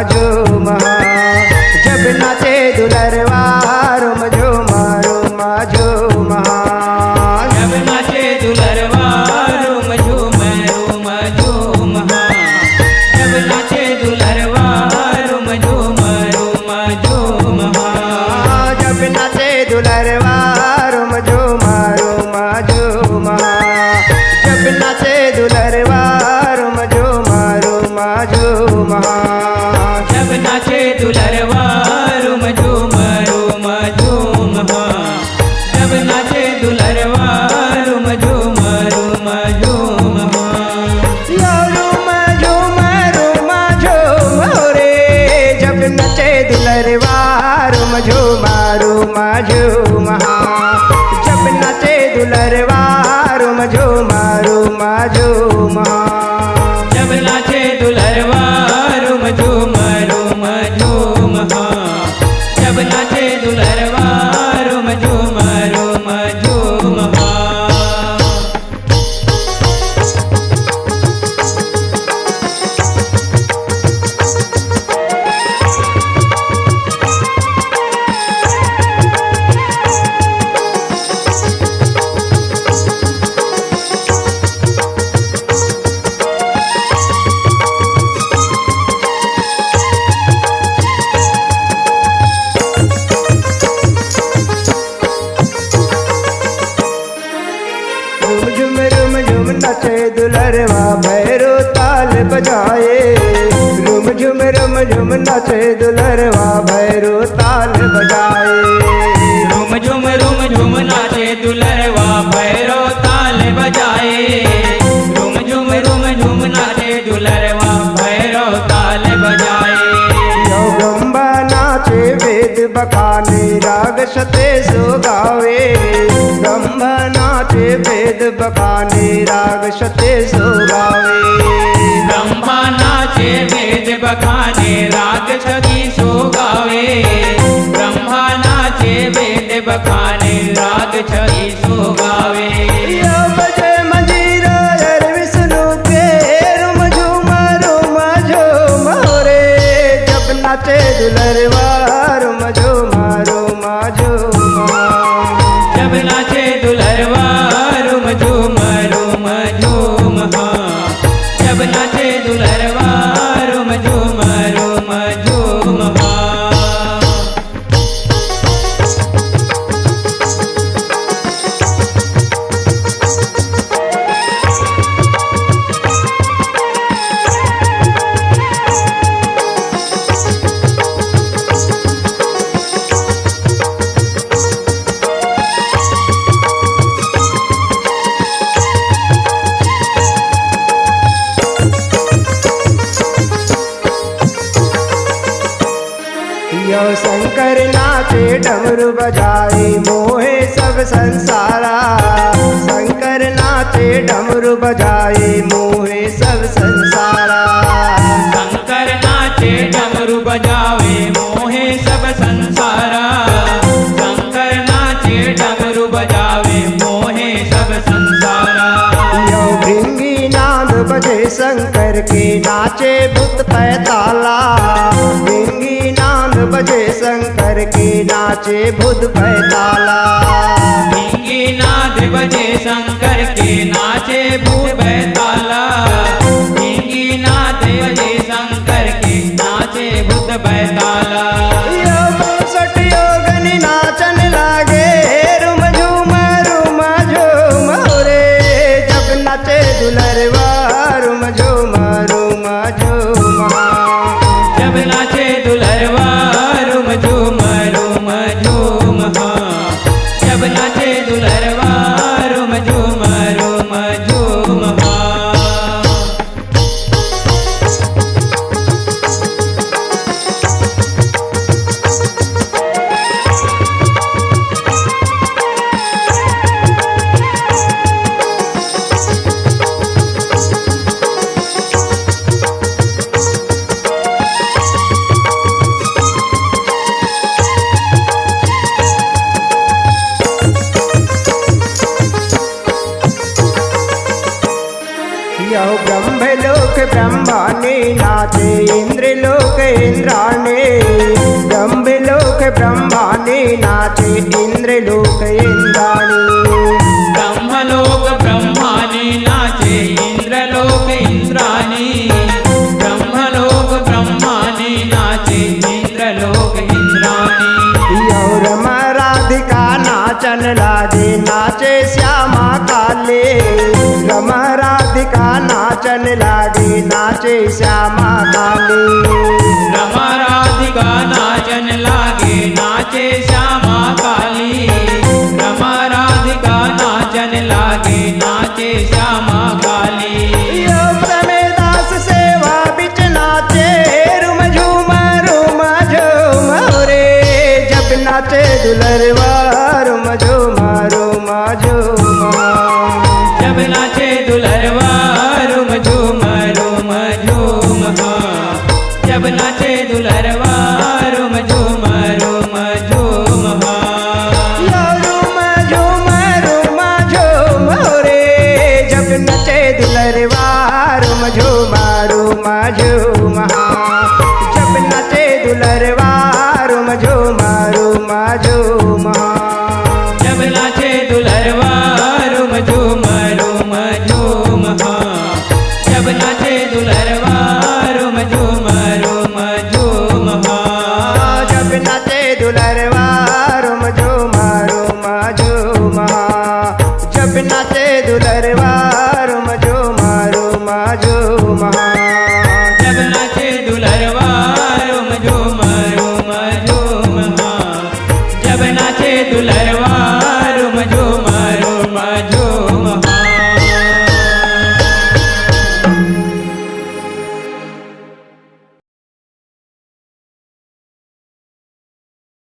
झूम जब नाचे दुलरवा रुम झूम झूम जब नाचे दुलरवा रुम झूम झूम जब नाचे दुलरवा रुम झूम झूम जब नाचे दुलरवा रुम झूम झूम जब नाचे दुलरवा रुम झूम झूम जब नाचे दुलरवा रुम झूम झूम जब नाचे दुलरवा रुम झूम झूम यो रुम झूम झूम रे जब नचे दुलरवा रुम झूम झूम जब नचे दुलरवा रुम झूम झूम जब नाचे दुलरवा रुम झूम झूम जब नाचे दुलरवा रुम झूम झूम रुम झुम नचे दुलरवा भैरो ताल बजाए रुम झुम नचे दुलरवा भैरो ताल बजाए झुम नाचे दुलरवा भैरो ताल बजाए झुम नाचे दुलरवा भैरो ताल बजाए यो गंबा नाचे वेद बखाने राग सते सो गावे गंबा नाचे वेद बखाने राग सते सो गावे ब्रह्मा नाचे वेद बखाने राग छगी सो गावे ब्रह्मा नाचे वेद बखाने राग छगी सो गावे यो बजे मंजीरा हर विष्णु के रुम झूम रे जब नाचे दुलरवा रुम झूम झूम जब नाचे दुलरवा रुम झूम झूम जब नाचे दुलरवा रुम झूम झूम यो शंकर नाचे डमरू बजाए मोहे सब संसारा शंकर नाचे डमरू बजाए मोहे सब संसारा शंकर नाचे डमरू बजावे मोहे सब संसारा शंकर नाचे डमरू बजावे मोहे सब संसारा यो भृंगी नाद बजे शंकर के नाचे भूत पैताला भृंगी नाद बजे शंकर के नाचे भूत पैताला भिंगी नाद बजे शंकर के नाचे भूत बैताला भिंगी नाद बजे शंकर के नाचे भूत बैताला यो बासठ योगनी नाचन लागे रुम झूम रे जब नाचे दुलरवा रुम झूम झूम जब नाचे दुलरवा रुम झूम झूम जब नाचे दुलरवा रुम झूम झूम ब्रह्मलोक ब्रह्मानी नाचे इंद्र लोक इंद्राणी, ब्रह्मलोक ब्रह्माणी नाचे इंद्रलोक इंद्राणी। ब्रह्मलोक ब्रह्मानी नाचे इंद्रलोक इंद्राणी, ब्रह्मलोक ब्रह्मानी नाचे इंद्रलोक इंद्राणी। और राधिका नाचन लागे नाचे श्यामा काले, रमा राधिका नाचन लागे नाचे श्यामा काले। रमा राधिका नाचन लागे नाचे श्यामा काली, रमा राधिका नाचन लागे नाचे श्यामा काली। यो प्रमेदास सेवा बिच नाचे रुम झूम रे, जब नाचे दुलरवा रुम झूम झूम। जब नाचे दुलरवा रुम झूम झूम, जब नाचे दुलरवा रुम झूम झूम। यो रुम झूम रे, जब नचे दुलरवा रुम झूम झूम। जब नचे दुलरवा रुम झूम झूम। जब नाचे दुलरवा रुम झूम झूम, जब नाचे दुलरवा रुम झूम झूम। जब नाचे दुलरवा रुम झूम झूम। जब नाचे दुलरवा रुम झूम झूम। जब नाचे दुलरवा रुम झूम झूम, जब नाचे दुलरवा